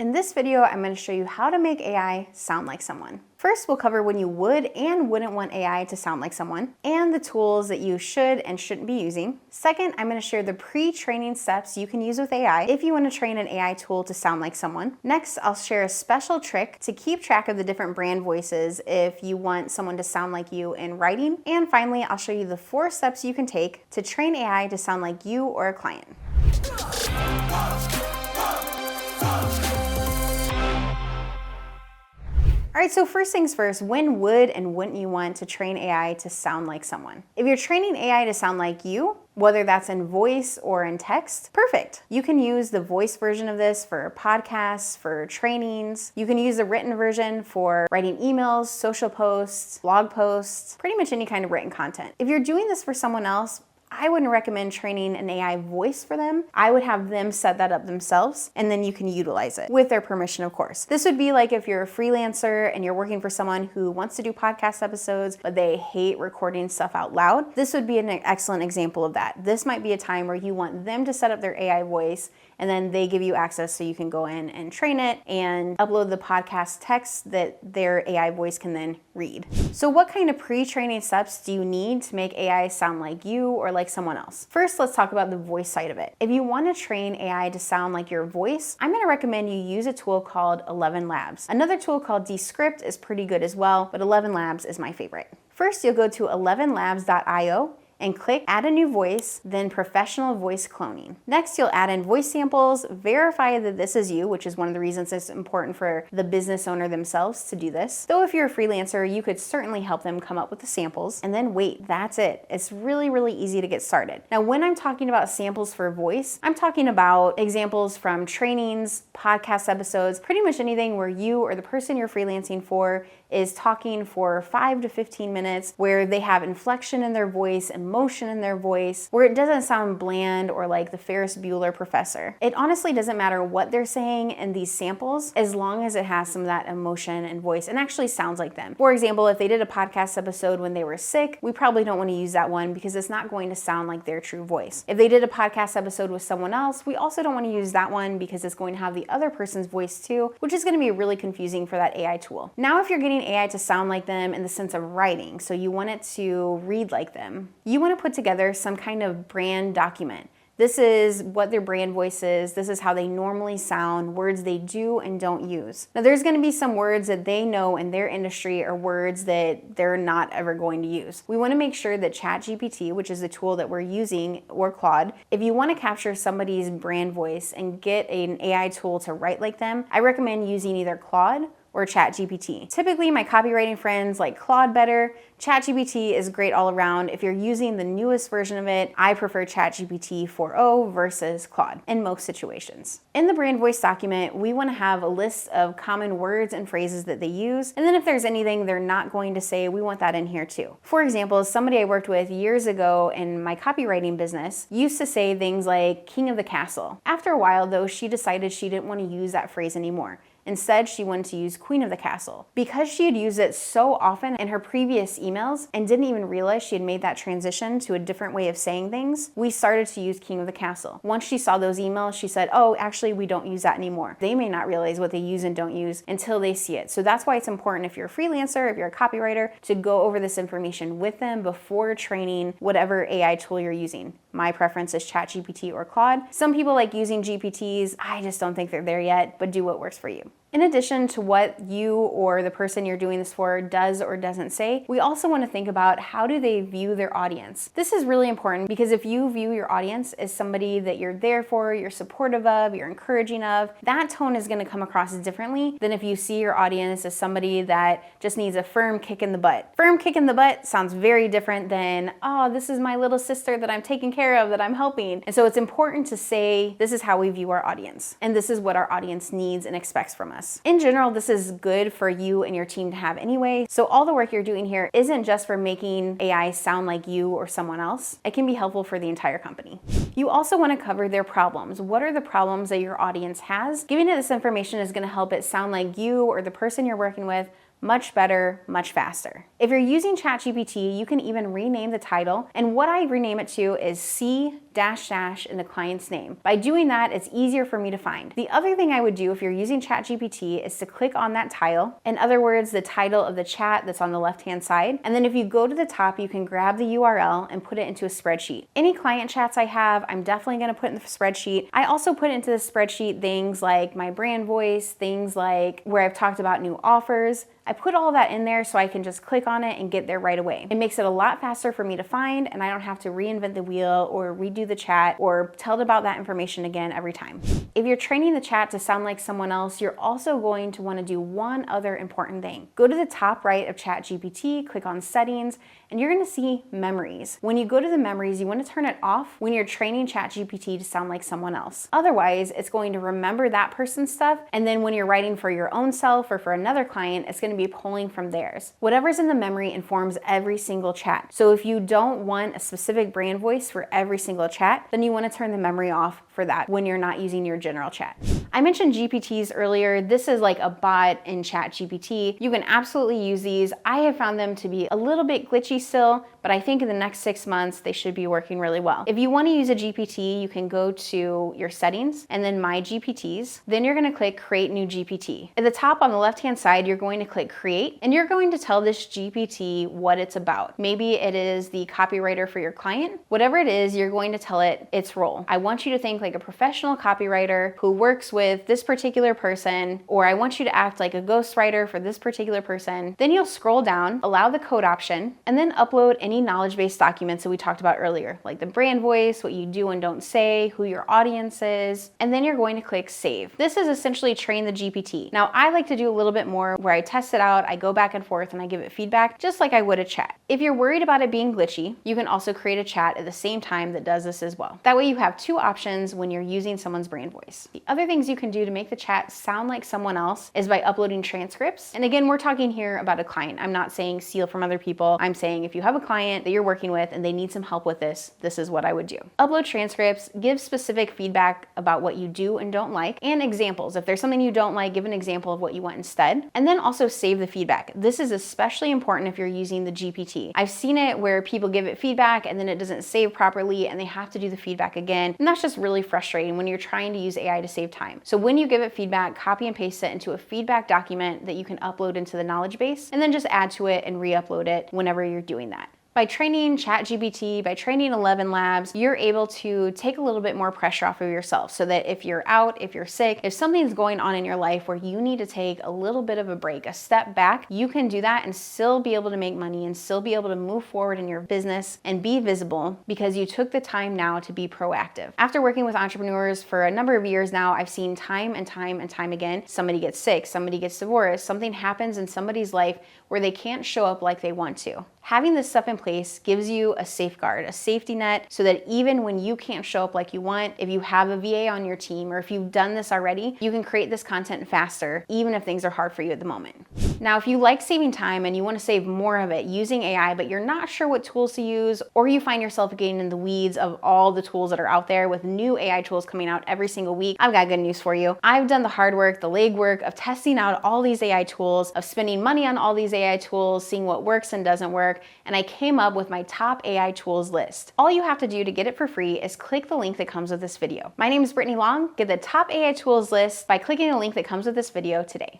In this video, I'm going to show you how to make AI sound like someone. First, we'll cover when you would and wouldn't want AI to sound like someone, and the tools that you should and shouldn't be using. Second, I'm going to share the pre-training steps you can use with AI if you want to train an AI tool to sound like someone. Next, I'll share a special trick to keep track of the different brand voices if you want someone to sound like you in writing. And finally, I'll show you the 4 steps you can take to train AI to sound like you or a client. All right, so first things first, when would and wouldn't you want to train AI to sound like someone? If you're training AI to sound like you, whether that's in voice or in text, perfect. You can use the voice version of this for podcasts, for trainings. You can use the written version for writing emails, social posts, blog posts, pretty much any kind of written content. If you're doing this for someone else, I wouldn't recommend training an AI voice for them. I would have them set that up themselves, and then you can utilize it with their permission, of course. This would be like if you're a freelancer and you're working for someone who wants to do podcast episodes, but they hate recording stuff out loud. This would be an excellent example of that. This might be a time where you want them to set up their AI voice, and then they give you access so you can go in and train it and upload the podcast text that their AI voice can then read. So what kind of pre-training steps do you need to make AI sound like you or like someone else? First, let's talk about the voice side of it. If you want to train AI to sound like your voice, I'm going to recommend you use a tool called 11 Labs. Another tool called Descript is pretty good as well, but 11 Labs is my favorite. First, you'll go to 11labs.io and click Add a New Voice, then Professional Voice Cloning. Next, you'll add in voice samples, verify that this is you, which is one of the reasons it's important for the business owner themselves to do this. Though if you're a freelancer, you could certainly help them come up with the samples, and then wait, that's it. It's really, really easy to get started. Now, when I'm talking about samples for voice, I'm talking about examples from trainings, podcast episodes, pretty much anything where you or the person you're freelancing for is talking for 5 to 15 minutes, where they have inflection in their voice, emotion in their voice, where it doesn't sound bland or like the Ferris Bueller professor. It honestly doesn't matter what they're saying in these samples, as long as it has some of that emotion and voice and actually sounds like them. For example, if they did a podcast episode when they were sick, we probably don't want to use that one because it's not going to sound like their true voice. If they did a podcast episode with someone else, we also don't want to use that one because it's going to have the other person's voice too, which is going to be really confusing for that AI tool. Now, if you're getting AI to sound like them in the sense of writing, so you want it to read like them, you want to put together some kind of brand document. This is what their brand voice is. This is how they normally sound, words they do and don't use. Now, there's going to be some words that they know in their industry are words that they're not ever going to use. We want to make sure that ChatGPT, which is the tool that we're using, or Claude, if you want to capture somebody's brand voice and get an AI tool to write like them, I recommend using either Claude or ChatGPT. Typically, my copywriting friends like Claude better. ChatGPT is great all around. If you're using the newest version of it, I prefer ChatGPT 4.0 versus Claude in most situations. In the brand voice document, we want to have a list of common words and phrases that they use, and then if there's anything they're not going to say, we want that in here too. For example, somebody I worked with years ago in my copywriting business used to say things like king of the castle. After a while though, she decided she didn't want to use that phrase anymore. Instead, she wanted to use Queen of the Castle. Because she had used it so often in her previous emails and didn't even realize she had made that transition to a different way of saying things, we started to use King of the Castle. Once she saw those emails, she said, oh, actually, we don't use that anymore. They may not realize what they use and don't use until they see it. So that's why it's important if you're a freelancer, if you're a copywriter, to go over this information with them before training whatever AI tool you're using. My preference is ChatGPT or Claude. Some people like using GPTs. I just don't think they're there yet, but do what works for you. In addition to what you or the person you're doing this for does or doesn't say, we also want to think about how do they view their audience. This is really important because if you view your audience as somebody that you're there for, you're supportive of, you're encouraging of, that tone is going to come across differently than if you see your audience as somebody that just needs a firm kick in the butt. Firm kick in the butt sounds very different than, oh, this is my little sister that I'm taking care of, that I'm helping. And so it's important to say, this is how we view our audience, and this is what our audience needs and expects from us. In general, this is good for you and your team to have anyway. So all the work you're doing here isn't just for making AI sound like you or someone else. It can be helpful for the entire company. You also want to cover their problems. What are the problems that your audience has? Giving it this information is going to help it sound like you or the person you're working with much better, much faster. If you're using ChatGPT, you can even rename the title, and what I rename it to is C in the client's name. By doing that, it's easier for me to find. The other thing I would do if you're using ChatGPT is to click on that title. In other words, the title of the chat that's on the left-hand side. And then if you go to the top, you can grab the URL and put it into a spreadsheet. Any client chats I have, I'm definitely gonna put in the spreadsheet. I also put into the spreadsheet things like my brand voice, things like where I've talked about new offers. I put all of that in there so I can just click on it and get there right away. It makes it a lot faster for me to find, and I don't have to reinvent the wheel or redo the chat or tell it about that information again every time. If you're training the chat to sound like someone else, you're also going to want to do one other important thing. Go to the top right of ChatGPT, click on settings, and you're going to see memories. When you go to the memories, you want to turn it off when you're training ChatGPT to sound like someone else. Otherwise, it's going to remember that person's stuff, and then when you're writing for your own self or for another client, it's going to be pulling from theirs. Whatever's in the memory informs every single chat. So if you don't want a specific brand voice for every single chat, then you want to turn the memory off for that when you're not using your general chat. I mentioned GPTs earlier. This is like a bot in ChatGPT. You can absolutely use these. I have found them to be a little bit glitchy still, but I think in the next 6 months, they should be working really well. If you want to use a GPT, you can go to your settings and then My GPTs. Then you're going to click Create New GPT. At the top on the left-hand side, you're going to click Create, and you're going to tell this GPT what it's about. Maybe it is the copywriter for your client. Whatever it is, you're going to tell it its role. I want you to think like a professional copywriter who works with this particular person, or I want you to act like a ghostwriter for this particular person. Then you'll scroll down, allow the code option, and then upload any knowledge-based documents that we talked about earlier, like the brand voice, what you do and don't say, who your audience is, and then you're going to click Save. This is essentially train the GPT. Now, I like to do a little bit more where I test it out, I go back and forth, and I give it feedback, just like I would a chat. If you're worried about it being glitchy, you can also create a chat at the same time that does this as well. That way you have two options when you're using someone's brand voice. The other things you can do to make the chat sound like someone else is by uploading transcripts. And again, we're talking here about a client. I'm not saying steal from other people. I'm saying if you have a client that you're working with and they need some help with this, this is what I would do. Upload transcripts, give specific feedback about what you do and don't like, and examples. If there's something you don't like, give an example of what you want instead. And then also save the feedback. This is especially important if you're using the GPT. I've seen it where people give it feedback and then it doesn't save properly and they have to do the feedback again. And that's just really frustrating when you're trying to use AI to save time. So when you give it feedback, copy and paste it into a feedback document that you can upload into the knowledge base, and then just add to it and re-upload it whenever you're doing that. By training ChatGPT, by training 11 Labs, you're able to take a little bit more pressure off of yourself so that if you're out, if you're sick, if something's going on in your life where you need to take a little bit of a break, a step back, you can do that and still be able to make money and still be able to move forward in your business and be visible because you took the time now to be proactive. After working with entrepreneurs for a number of years now, I've seen time and time and time again, somebody gets sick, somebody gets divorced, something happens in somebody's life where they can't show up like they want to. Having this stuff in place gives you a safeguard, a safety net, so that even when you can't show up like you want, if you have a VA on your team or if you've done this already, you can create this content faster, even if things are hard for you at the moment. Now, if you like saving time and you want to save more of it using AI, but you're not sure what tools to use, or you find yourself getting in the weeds of all the tools that are out there with new AI tools coming out every single week, I've got good news for you. I've done the hard work, the legwork of testing out all these AI tools, of spending money on all these AI tools, seeing what works and doesn't work, and I came up with my top AI tools list. All you have to do to get it for free is click the link that comes with this video. My name is Brittany Long. Get the top AI tools list by clicking the link that comes with this video today.